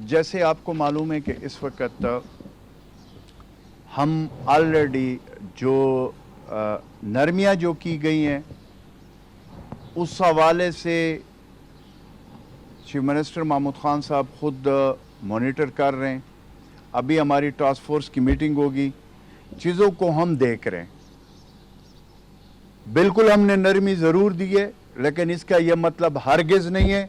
جیسے آپ کو معلوم ہے کہ اس وقت ہم آلریڈی جو نرمیاں جو کی گئی ہیں اس حوالے سے چیف منسٹر محمود خان صاحب خود مانیٹر کر رہے ہیں. ابھی ہماری ٹاسک فورس کی میٹنگ ہوگی, چیزوں کو ہم دیکھ رہے ہیں. بالکل ہم نے نرمی ضرور دی ہے, لیکن اس کا یہ مطلب ہرگز نہیں ہے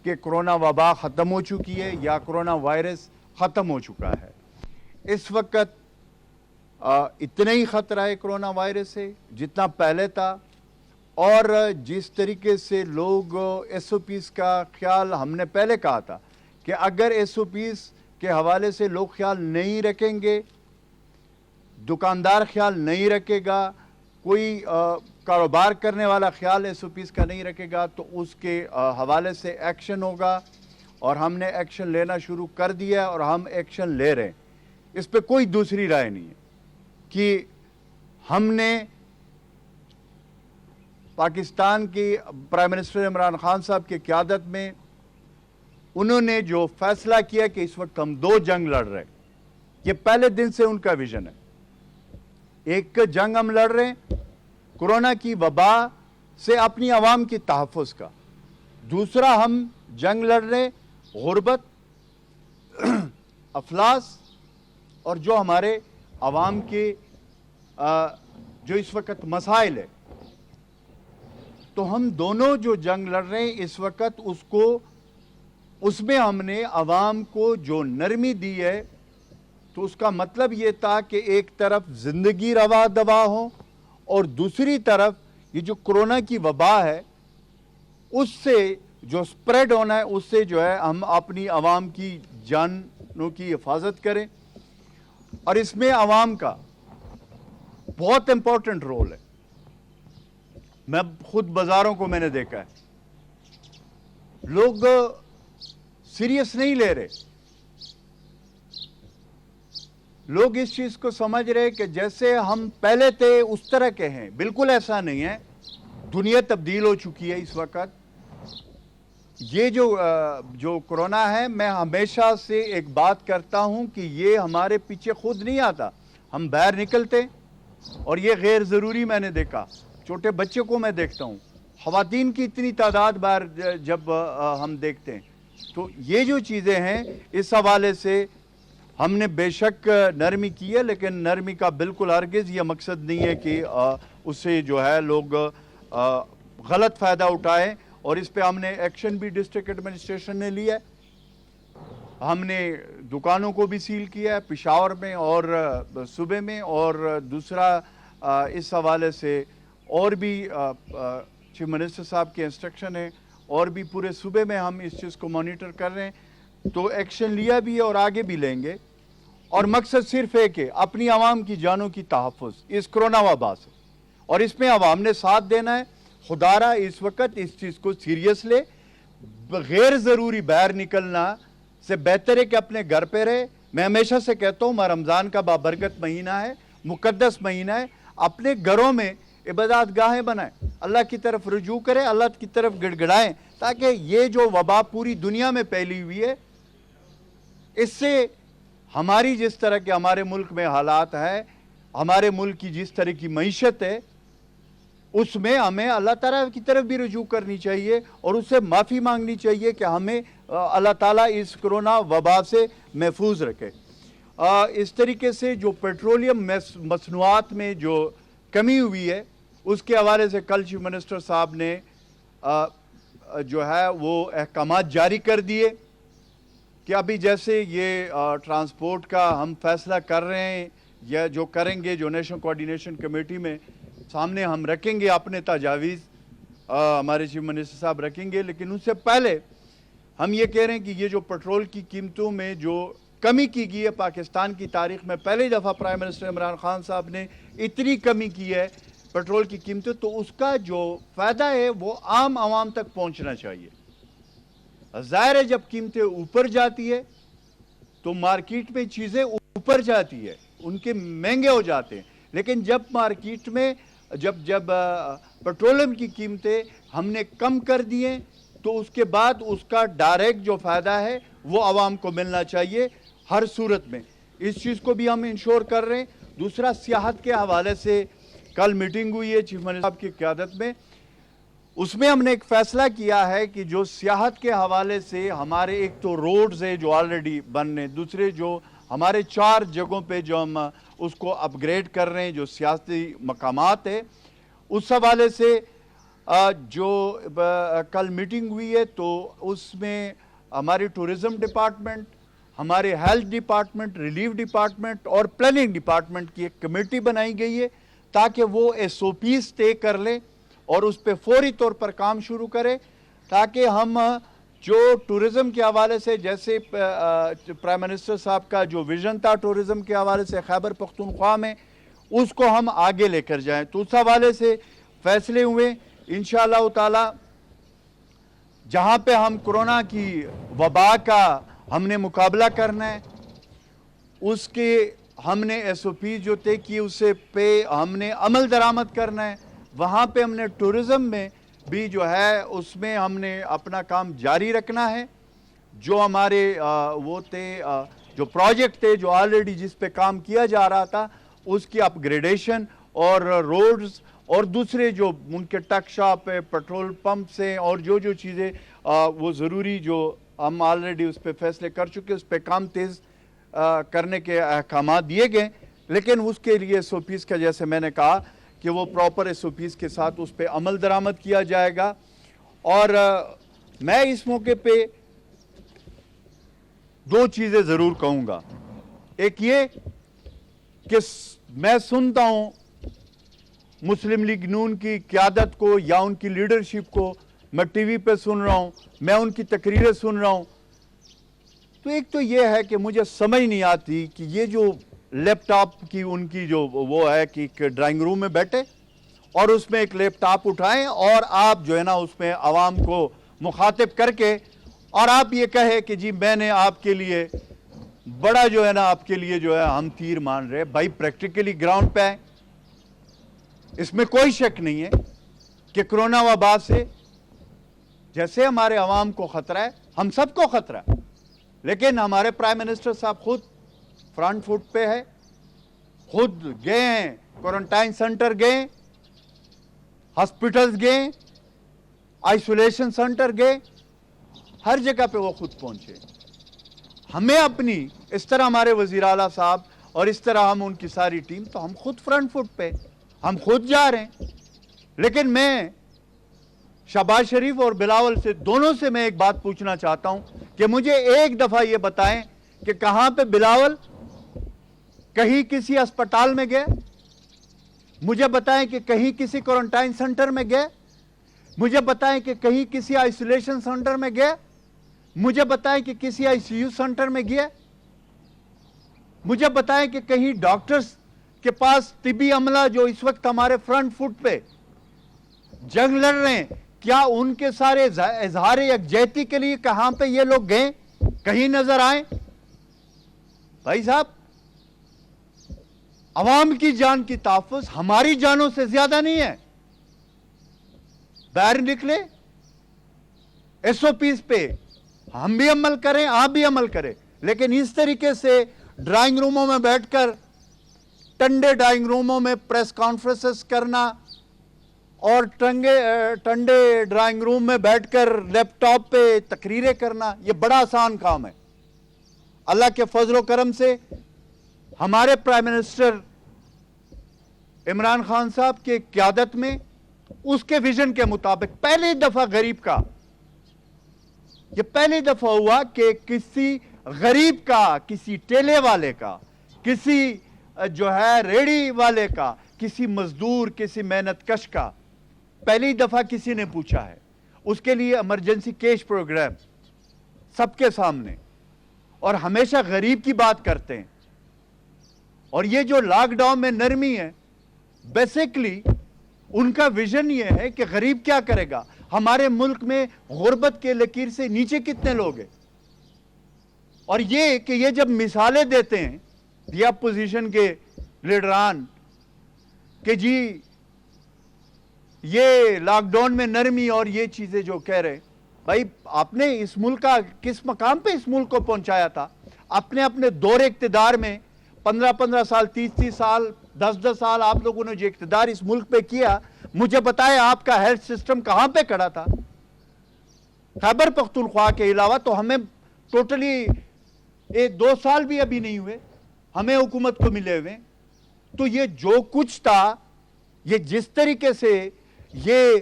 کہ کرونا وبا ختم ہو چکی ہے یا کرونا وائرس ختم ہو چکا ہے. اس وقت اتنا ہی خطرہ ہے کرونا وائرس سے جتنا پہلے تھا, اور جس طریقے سے لوگ ایس او پیز کا خیال, ہم نے پہلے کہا تھا کہ اگر ایس او پیز کے حوالے سے لوگ خیال نہیں رکھیں گے, دکاندار خیال نہیں رکھے گا, کوئی کاروبار کرنے والا خیال ایس او پیز کا نہیں رکھے گا, تو اس کے حوالے سے ایکشن ہوگا. اور ہم نے ایکشن لینا شروع کر دیا ہے اور ہم ایکشن لے رہے ہیں. اس پہ کوئی دوسری رائے نہیں ہے کہ ہم نے پاکستان کی پرائم منسٹر عمران خان صاحب کی قیادت میں انہوں نے جو فیصلہ کیا کہ اس وقت ہم 2 جنگ لڑ رہے ہیں, یہ پہلے دن سے ان کا ویژن ہے. ایک جنگ ہم لڑ رہے ہیں کورونا کی وبا سے اپنی عوام کی تحفظ کا, دوسرا ہم جنگ لڑ رہے غربت, افلاس اور جو ہمارے عوام کے جو اس وقت مسائل ہے. تو ہم دونوں جو جنگ لڑ رہے ہیں اس وقت اس میں ہم نے عوام کو جو نرمی دی ہے, تو اس کا مطلب یہ تھا کہ ایک طرف زندگی روا دوا ہو اور دوسری طرف یہ جو کرونا کی وبا ہے اس سے جو سپریڈ ہونا ہے اس سے جو ہے ہم اپنی عوام کی جانوں کی حفاظت کریں. اور اس میں عوام کا بہت امپورٹنٹ رول ہے. میں خود بازاروں کو میں نے دیکھا ہے, لوگ سیریس نہیں لے رہے. لوگ اس چیز کو سمجھ رہے کہ جیسے ہم پہلے تھے اس طرح کے ہیں. بالکل ایسا نہیں ہے, دنیا تبدیل ہو چکی ہے اس وقت. یہ جو کرونا ہے, میں ہمیشہ سے ایک بات کرتا ہوں کہ یہ ہمارے پیچھے خود نہیں آتا. ہم باہر نکلتے اور یہ غیر ضروری, میں نے دیکھا چھوٹے بچے کو میں دیکھتا ہوں, خواتین کی اتنی تعداد باہر جب ہم دیکھتے ہیں. تو یہ جو چیزیں ہیں اس حوالے سے ہم نے بے شک نرمی کی ہے, لیکن نرمی کا بالکل ہرگز یہ مقصد نہیں ہے کہ اس سے جو ہے لوگ غلط فائدہ اٹھائیں. اور اس پہ ہم نے ایکشن بھی ڈسٹرکٹ ایڈمنسٹریشن نے لیا ہے. ہم نے دکانوں کو بھی سیل کیا ہے پشاور میں اور صوبے میں, اور دوسرا اس حوالے سے اور بھی چیف منسٹر صاحب کے انسٹرکشن ہے, اور بھی پورے صوبے میں ہم اس چیز کو مانیٹر کر رہے ہیں. تو ایکشن لیا بھی ہے اور آگے بھی لیں گے, اور مقصد صرف ہے کہ اپنی عوام کی جانوں کی تحفظ اس کرونا وبا سے, اور اس میں عوام نے ساتھ دینا ہے. خدارہ اس وقت اس چیز کو سیریس لے, غیر ضروری باہر نکلنا سے بہتر ہے کہ اپنے گھر پہ رہے. میں ہمیشہ سے کہتا ہوں رمضان کا بابرکت مہینہ ہے, مقدس مہینہ ہے, اپنے گھروں میں عبادات گاہیں بنائیں, اللہ کی طرف رجوع کریں, اللہ کی طرف گڑ گڑائیں, تاکہ یہ جو وبا پوری دنیا میں پھیلی ہوئی ہے اس سے ہماری جس طرح کے ہمارے ملک میں حالات ہے, ہمارے ملک کی جس طرح کی معیشت ہے, اس میں ہمیں اللہ تعالیٰ کی طرف بھی رجوع کرنی چاہیے اور اس سے معافی مانگنی چاہیے کہ ہمیں اللہ تعالیٰ اس کرونا وبا سے محفوظ رکھے. اس طریقے سے جو پیٹرولیم مصنوعات میں جو کمی ہوئی ہے اس کے حوالے سے کل چیف منسٹر صاحب نے جو ہے وہ احکامات جاری کر دیے کہ ابھی جیسے یہ ٹرانسپورٹ کا ہم فیصلہ کر رہے ہیں یا جو کریں گے, جو نیشنل کوارڈینیشن کمیٹی میں سامنے ہم رکھیں گے اپنے تجاویز, ہمارے چیف منسٹر صاحب رکھیں گے. لیکن اس سے پہلے ہم یہ کہہ رہے ہیں کہ یہ جو پیٹرول کی قیمتوں میں جو کمی کی گئی ہے پاکستان کی تاریخ میں پہلی دفعہ پرائم منسٹر عمران خان صاحب نے اتنی کمی کی ہے پیٹرول کی قیمتیں, تو اس کا جو فائدہ ہے وہ عام عوام تک پہنچنا چاہیے. ظاہر ہے جب قیمتیں اوپر جاتی ہے تو مارکیٹ میں چیزیں اوپر جاتی ہے, ان کے مہنگے ہو جاتے ہیں. لیکن جب مارکیٹ میں جب پیٹرولیم کی قیمتیں ہم نے کم کر دیے تو اس کے بعد اس کا ڈائریکٹ جو فائدہ ہے وہ عوام کو ملنا چاہیے ہر صورت میں. اس چیز کو بھی ہم انشور کر رہے ہیں. دوسرا سیاحت کے حوالے سے کل میٹنگ ہوئی ہے چیف منسٹر صاحب کی قیادت میں. اس میں ہم نے ایک فیصلہ کیا ہے کہ جو سیاحت کے حوالے سے ہمارے ایک تو روڈز ہیں جو آلریڈی بننے, دوسرے جو ہمارے 4 جگہوں پہ جو ہم اس کو اپ گریڈ کر رہے ہیں جو سیاسی مقامات ہیں, اس حوالے سے جو کل میٹنگ ہوئی ہے تو اس میں ہماری ٹورزم ڈپارٹمنٹ, ہمارے ہیلتھ ڈپارٹمنٹ, ریلیف ڈپارٹمنٹ اور پلاننگ ڈپارٹمنٹ کی ایک کمیٹی بنائی گئی ہے تاکہ وہ SOPs طے کر لیں اور اس پہ فوری طور پر کام شروع کرے, تاکہ ہم جو ٹورزم کے حوالے سے جیسے پرائم منسٹر صاحب کا جو ویژن تھا ٹورزم کے حوالے سے خیبر پختونخوا میں, اس کو ہم آگے لے کر جائیں. تو اس حوالے سے فیصلے ہوئے. انشاءاللہ تعالی جہاں پہ ہم کورونا کی وبا کا ہم نے مقابلہ کرنا ہے, اس کے ہم نے SOP جو طے کی اس پہ ہم نے عمل درآمد کرنا ہے. وہاں پہ ہم نے ٹورزم میں بھی جو ہے اس میں ہم نے اپنا کام جاری رکھنا ہے. جو ہمارے وہ تھے جو پروجیکٹ تھے جو آلریڈی جس پہ کام کیا جا رہا تھا اس کی اپ گریڈیشن اور روڈز اور دوسرے جو ان کے ٹک شاپ ہے, پیٹرول پمپس ہیں اور جو چیزیں وہ ضروری جو ہم آلریڈی اس پہ فیصلے کر چکے, اس پہ کام تیز کرنے کے احکامات دیے گئے. لیکن اس کے لیے SOPs کا جیسے میں نے کہا کہ وہ پراپر SOPs کے ساتھ اس پہ عمل درآمد کیا جائے گا. اور میں اس موقع پہ 2 چیزیں ضرور کہوں گا. ایک یہ کہ میں سنتا ہوں مسلم لیگ نون کی قیادت کو یا ان کی لیڈرشپ کو, میں ٹی وی پہ سن رہا ہوں, میں ان کی تقریریں سن رہا ہوں, تو ایک تو یہ ہے کہ مجھے سمجھ نہیں آتی کہ یہ جو لیپ ٹاپ کی ان کی جو وہ ہے کہ ایک ڈرائنگ روم میں بیٹھے اور اس میں ایک لیپ ٹاپ اٹھائیں اور آپ جو ہے نا اس میں عوام کو مخاطب کر کے اور آپ یہ کہے کہ جی میں نے آپ کے لیے بڑا جو ہے نا آپ کے لیے جو ہے ہم تیر مان رہے. بھائی پریکٹیکلی گراؤنڈ پہ آئیں. اس میں کوئی شک نہیں ہے کہ کرونا وبا سے جیسے ہمارے عوام کو خطرہ ہے, ہم سب کو خطرہ ہے, لیکن ہمارے پرائم منسٹر صاحب خود فرنٹ فٹ پہ ہے, خود گئے ہیں, کوارنٹائن سینٹر گئے, ہاسپٹلز گئے, آئسولیشن سینٹر گئے, ہر جگہ پہ وہ خود پہنچے. ہمیں اپنی اس طرح ہمارے وزیر اعلیٰ صاحب اور اس طرح ہم ان کی ساری ٹیم, تو ہم خود فرنٹ فٹ پہ, ہم خود جا رہے ہیں. لیکن میں شہباز شریف اور بلاول سے دونوں سے میں ایک بات پوچھنا چاہتا ہوں کہ مجھے ایک دفعہ یہ بتائیں کہ کہاں پہ بلاول کہیں کسی اسپتال میں گئے, مجھے بتائیں کہ کہیں کسی کوارنٹائن سینٹر میں گئے, مجھے بتائیں کہ کہیں کسی آئسولیشن سینٹر میں گئے, مجھے بتائیں کہ کسی ICU سینٹر میں گئے, مجھے بتائیں کہ کہیں ڈاکٹرز کے پاس طبی عملہ جو اس وقت ہمارے فرنٹ فٹ پہ جنگ لڑ رہے ہیں, کیا ان کے سارے اظہار یکجہتی کے لیے کہاں پہ یہ لوگ گئے, کہیں نظر آئیں؟ بھائی صاحب, عوام کی جان کی تحفظ ہماری جانوں سے زیادہ نہیں ہے. باہر نکلے, SOPs پہ ہم بھی عمل کریں, آپ بھی عمل کریں, لیکن اس طریقے سے ڈرائنگ روموں میں بیٹھ کر, ٹنڈے ڈرائنگ روموں میں پریس کانفرنسز کرنا اور ٹنڈے ڈرائنگ روم میں بیٹھ کر لیپ ٹاپ پہ تقریریں کرنا, یہ بڑا آسان کام ہے. اللہ کے فضل و کرم سے ہمارے پرائم منسٹر عمران خان صاحب کی قیادت میں اس کے ویژن کے مطابق پہلی دفعہ غریب کا, یہ پہلی دفعہ ہوا کہ کسی غریب کا, کسی ٹیلے والے کا, کسی جو ہے ریڑی والے کا, کسی مزدور, کسی محنت کش کا پہلی دفعہ کسی نے پوچھا ہے. اس کے لیے ایمرجنسی کیش پروگرام سب کے سامنے, اور ہمیشہ غریب کی بات کرتے ہیں. اور یہ جو لاک ڈاؤن میں نرمی ہے, بیسیکلی ان کا ویژن یہ ہے کہ غریب کیا کرے گا. ہمارے ملک میں غربت کے لکیر سے نیچے کتنے لوگ ہیں, اور یہ کہ یہ جب مثالیں دیتے ہیں یہ اپوزیشن کے لیڈران کہ جی یہ لاک ڈاؤن میں نرمی اور یہ چیزیں جو کہہ رہے, بھائی آپ نے اس ملک کا کس مقام پہ اس ملک کو پہنچایا تھا؟ اپنے دور اقتدار میں 15 سال 30 سال 10 سال آپ لوگوں نے جو اقتدار اس ملک پہ کیا، مجھے بتائیں آپ کا ہیلتھ سسٹم کہاں پہ کھڑا تھا؟ خیبر پختونخوا کے علاوہ تو ہمیں ٹوٹلی 2 سال بھی ابھی نہیں ہوئے ہمیں حکومت کو ملے ہوئے. تو یہ جو کچھ تھا، یہ جس طریقے سے یہ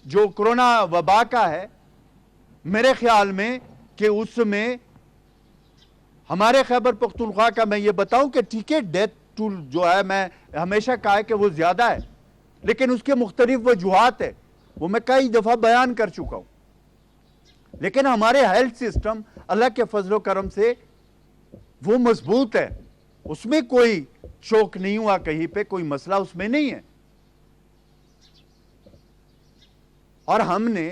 جو کرونا وبا کا ہے، میرے خیال میں کہ اس میں ہمارے خیبر پختونخوا کا میں یہ بتاؤں کہ ٹھیک ہے ڈیتھ ٹول جو ہے میں ہمیشہ کہا ہے کہ وہ زیادہ ہے، لیکن اس کے مختلف وجوہات ہیں، وہ میں کئی دفعہ بیان کر چکا ہوں. لیکن ہمارے ہیلتھ سسٹم اللہ کے فضل و کرم سے وہ مضبوط ہے، اس میں کوئی چوک نہیں ہوا، کہیں پہ کوئی مسئلہ اس میں نہیں ہے. اور ہم نے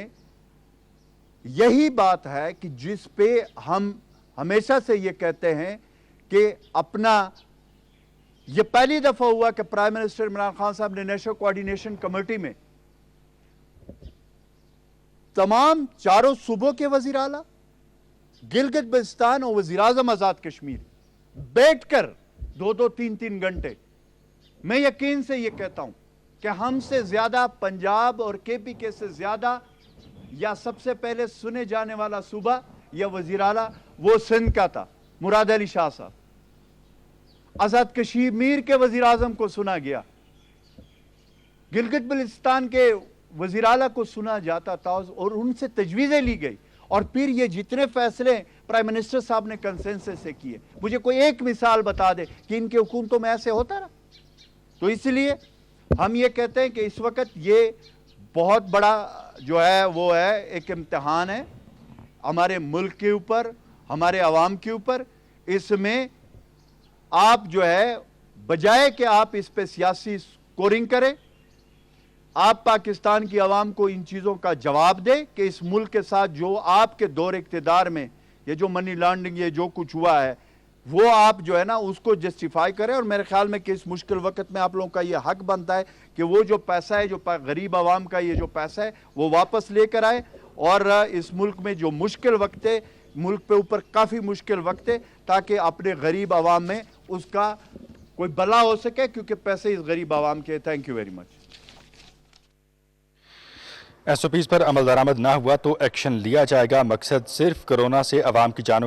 یہی بات ہے کہ جس پہ ہم ہمیشہ سے یہ کہتے ہیں کہ اپنا یہ پہلی دفعہ ہوا کہ پرائم منسٹر عمران خان صاحب نے نیشنل کوارڈینیشن کمیٹی میں تمام 4 صوبوں کے وزیر اعلیٰ، گلگت بلتستان اور وزیر اعظم آزاد کشمیر بیٹھ کر 2-3 گھنٹے، میں یقین سے یہ کہتا ہوں کہ ہم سے زیادہ پنجاب اور کے پی کے سے زیادہ یا سب سے پہلے سنے جانے والا صوبہ یا وزیر اعلیٰ وہ سندھ کا تھا، مراد علی شاہ صاحب. آزاد کشمیر کے وزیر اعظم کو سنا گیا، گلگت بلتستان کے وزیر اعلیٰ کو سنا جاتا تھا اور ان سے تجویزیں لی گئی، اور پھر یہ جتنے فیصلے پرائم منسٹر صاحب نے کنسنسس سے کیے، مجھے کوئی ایک مثال بتا دے کہ ان کے حکومتوں میں ایسے ہوتا رہا. تو اس لیے ہم یہ کہتے ہیں کہ اس وقت یہ بہت بڑا جو ہے وہ ہے ایک امتحان ہے ہمارے ملک کے اوپر، ہمارے عوام کے اوپر. اس میں آپ جو ہے بجائے کہ آپ اس پہ سیاسی سکورنگ کریں، آپ پاکستان کی عوام کو ان چیزوں کا جواب دیں کہ اس ملک کے ساتھ جو آپ کے دور اقتدار میں یہ جو منی لانڈرنگ یہ جو کچھ ہوا ہے وہ آپ جو ہے نا اس کو جسٹیفائی کریں. اور میرے خیال میں کہ اس مشکل وقت میں آپ لوگوں کا یہ حق بنتا ہے کہ وہ جو پیسہ ہے جو غریب عوام کا یہ جو پیسہ ہے وہ واپس لے کر آئے. اور اس ملک میں جو مشکل وقت ہے، ملک پہ اوپر کافی مشکل وقت ہے، تاکہ اپنے غریب عوام میں اس کا کوئی بلا ہو سکے، کیونکہ پیسے اس غریب عوام کے. Thank you very much. S O Ps پر عمل درآمد نہ ہوا تو ایکشن لیا جائے گا. مقصد صرف کورونا سے عوام کی جانوں